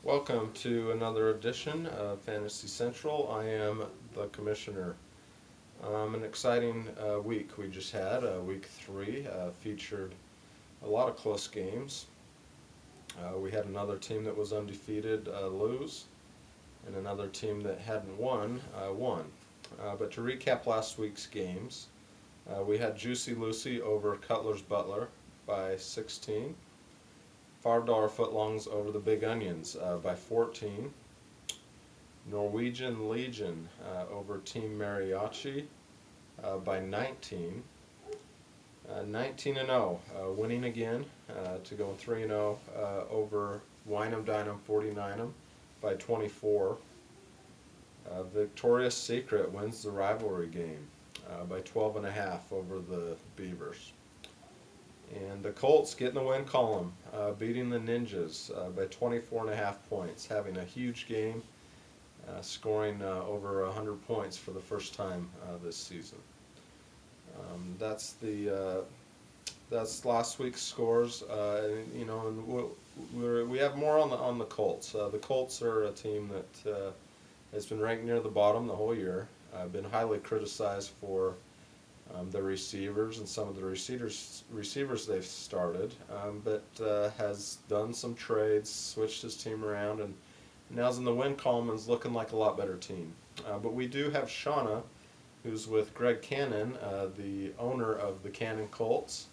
Welcome to another edition of Fantasy Central. I am the Commissioner. An exciting week we just had. Week 3 featured a lot of close games. We had another team that was undefeated lose, and another team that hadn't won won. But to recap last week's games, we had Juicy Lucy over Cutler's Butler by 16. $5 footlongs over the Big Onions by 14. Norwegian Legion over Team Mariachi by 19. 19-0, winning again to go 3-0 over Wynham Dynam 49ers by 24. Victoria's Secret wins the rivalry game by 12.5 over the Beavers. And the Colts get in the win column, beating the Ninjas by 24.5 points, having a huge game, scoring over 100 points for the first time this season. That's last week's scores. And we have more on the Colts. The Colts are a team that has been ranked near the bottom the whole year. Been highly criticized for the receivers and some of the receivers they've started, but has done some trades, switched his team around, and now's in the win column and is looking like a lot better team. But we do have Shauna, who's with Greg Cannon, the owner of the Cannon Colts,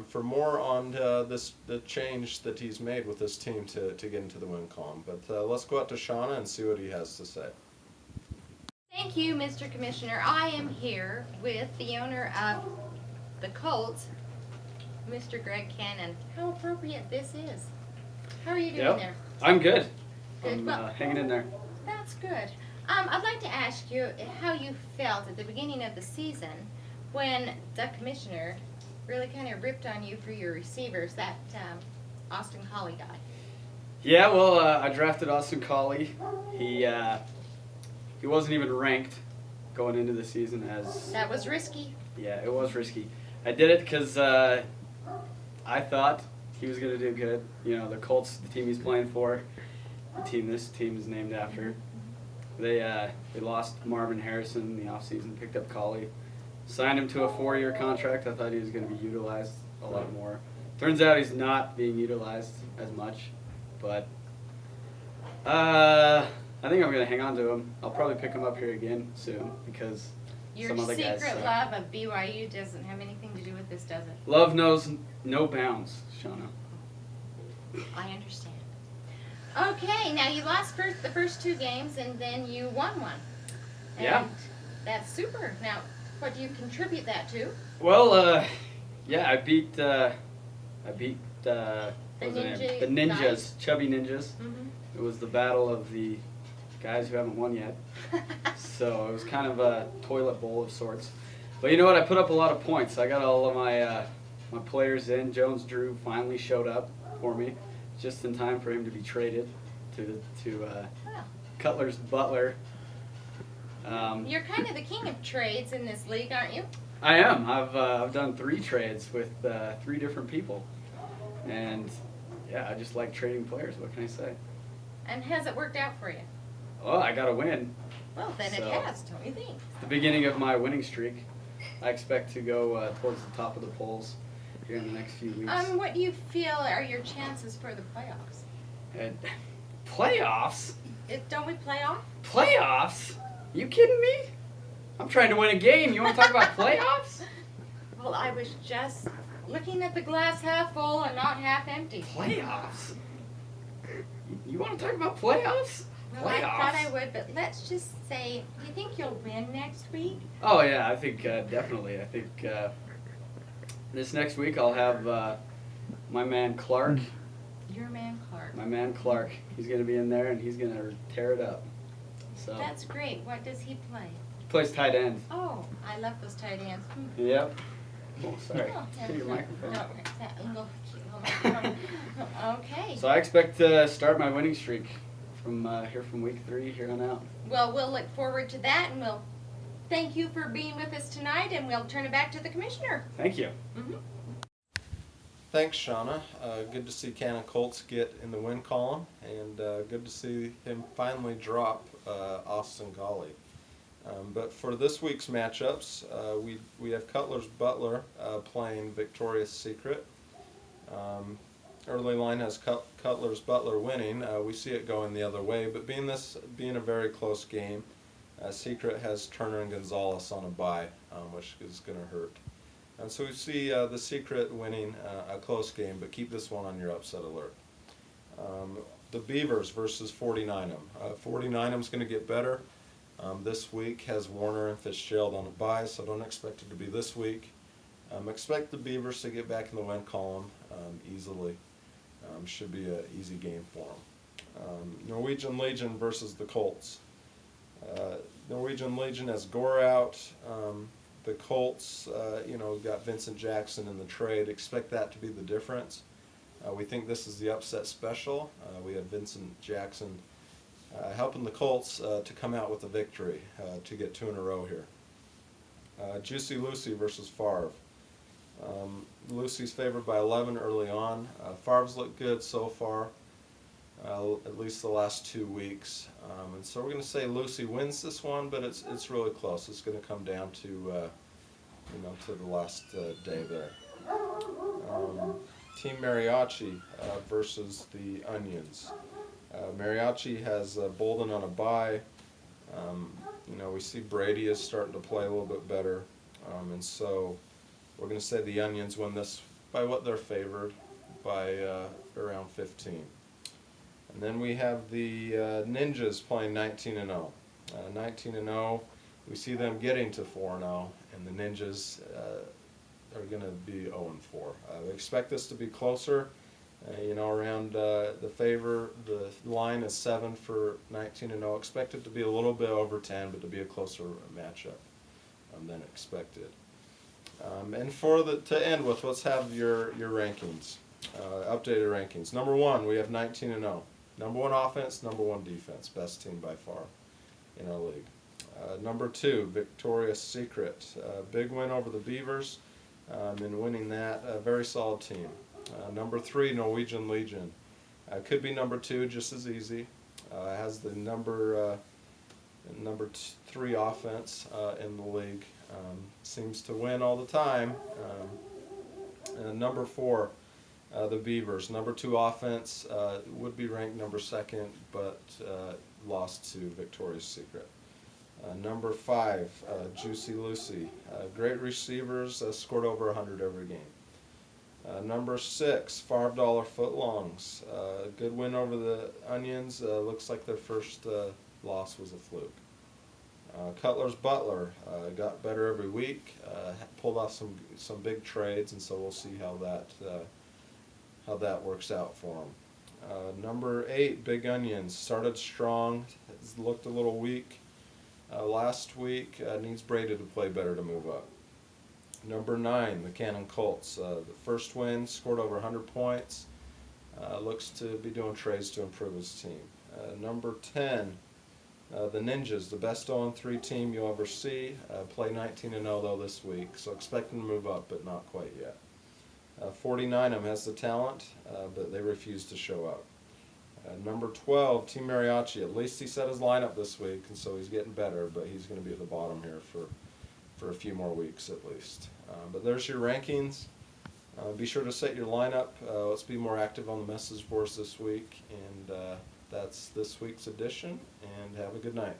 for more on the change that he's made with this team to get into the win column. But let's go out to Shauna and see what he has to say. Thank you, Mr. Commissioner. I am here with the owner of the Colts, Mr. Greg Cannon. How appropriate this is. How are you doing there? I'm good. Good. I'm hanging in there. That's good. I'd like to ask you how you felt at the beginning of the season when the Commissioner really kind of ripped on you for your receivers, that Austin Collie guy. Yeah, well, I drafted Austin Collie. He wasn't even ranked going into the season as... That was risky. Yeah, it was risky. I did it because I thought he was going to do good. You know, the Colts, the team he's playing for, this team is named after. They lost Marvin Harrison in the offseason, picked up Collie, signed him to a 4-year contract. I thought he was going to be utilized a lot more. Turns out he's not being utilized as much, but... I think I'm going to hang on to him. I'll probably pick him up here again soon because some other guys Your secret love of BYU doesn't have anything to do with this, does it? Love knows no bounds, Shauna. I understand. Okay, now you lost the first 2 games and then you won one. And yeah. That's super. Now, what do you contribute that to? Well, yeah, I beat the Ninjas, guys? Chubby Ninjas. Mm-hmm. It was the battle of the guys who haven't won yet. So it was kind of a toilet bowl of sorts. But you know what? I put up a lot of points. I got all of my players in. Jones Drew finally showed up for me, just in time for him to be traded to Cutler's Butler. You're kind of the king of trades in this league, aren't you? I am. I've done 3 trades with 3 different people, and yeah, I just like trading players. What can I say? And has it worked out for you? Oh, I got a win. Well, then it has, don't you think? The beginning of my winning streak. I expect to go towards the top of the polls here in the next few weeks. What do you feel are your chances for the playoffs? And playoffs? Don't we play off? Playoffs? You kidding me? I'm trying to win a game. You want to talk about playoffs? Well, I was just looking at the glass half full and not half empty. Playoffs? You want to talk about playoffs? Well, I thought I would, but let's just say, do you think you'll win next week? Oh, yeah, I think definitely. I think this next week I'll have my man Clark. Your man Clark. My man Clark. He's going to be in there, and he's going to tear it up. So That's great. What does he play? He plays tight end. Oh, I love those tight ends. Yep. Oh, sorry. Oh, Get your microphone. Okay. So I expect to start my winning streak from here from week 3 here on out. Well, we'll look forward to that, and we'll thank you for being with us tonight, and we'll turn it back to the Commissioner. Thank you. Mm-hmm. Thanks, Shauna. Good to see Cannon Colts get in the win column, and good to see him finally drop Austin Golly. But for this week's matchups, we have Cutler's Butler playing Victoria's Secret. Early line has Cutler's Butler winning. We see it going the other way, but being a very close game, Secret has Turner and Gonzalez on a bye, which is going to hurt. And so we see the Secret winning a close game, but keep this one on your upset alert. The Beavers versus 49em. 49em's going to get better. This week has Warner and Fitzgerald on a bye, so don't expect it to be this week. Expect the Beavers to get back in the win column easily. Should be an easy game for them. Norwegian Legion versus the Colts. Norwegian Legion has Gore out. The Colts, got Vincent Jackson in the trade. Expect that to be the difference. We think this is the upset special. We have Vincent Jackson helping the Colts to come out with a victory, to get 2 in a row here. Juicy Lucy versus Favre. Lucy's favored by 11 early on. Favre's looked good so far, at least the last 2 weeks. And so we're going to say Lucy wins this one, but it's really close. It's going to come down to to the last day there. Team Mariachi versus the Onions. Mariachi has Bolden on a bye. We see Brady is starting to play a little bit better, and so we're going to say the Onions win this by what they're favored, by around 15. And then we have the Ninjas playing 19-0. 19-0, we see them getting to 4-0, and the Ninjas are going to be 0-4. We expect this to be closer. Around the line is 7 for 19-0. Expect it to be a little bit over 10, but to be a closer matchup than expected. And to end with, let's have your rankings, updated rankings. Number 1, we have 19-0. Number 1 offense, number 1 defense, best team by far in our league. Number 2, Victoria's Secret, big win over the Beavers, and winning that, a very solid team. Number 3, Norwegian Legion, could be number 2, just as easy. Has the number 3 offense in the league. Seems to win all the time. And number 4, the Beavers. Number 2 offense, would be ranked number 2nd, but lost to Victoria's Secret. Number 5, Juicy Lucy. Great receivers, scored over 100 every game. Number 6, $5 footlongs. Good win over the Onions. Looks like their first loss was a fluke. Cutler's Butler got better every week. Pulled off some big trades, and so we'll see how that works out for them. Number 8, Big Onions, started strong. Has looked a little weak last week. Needs Brady to play better to move up. Number 9, the Cannon Colts. The first win, scored over 100 points. Looks to be doing trades to improve his team. Number 10, the Ninjas, the best 0-3 team you'll ever see. Play 19-0 though this week, so expect them to move up, but not quite yet. 49em has the talent, but they refuse to show up. Number 12, Team Mariachi. At least he set his lineup this week, and so he's getting better, but he's going to be at the bottom here for a few more weeks at least. But there's your rankings. Be sure to set your lineup. Let's be more active on the message boards this week, and that's this week's edition, and have a good night.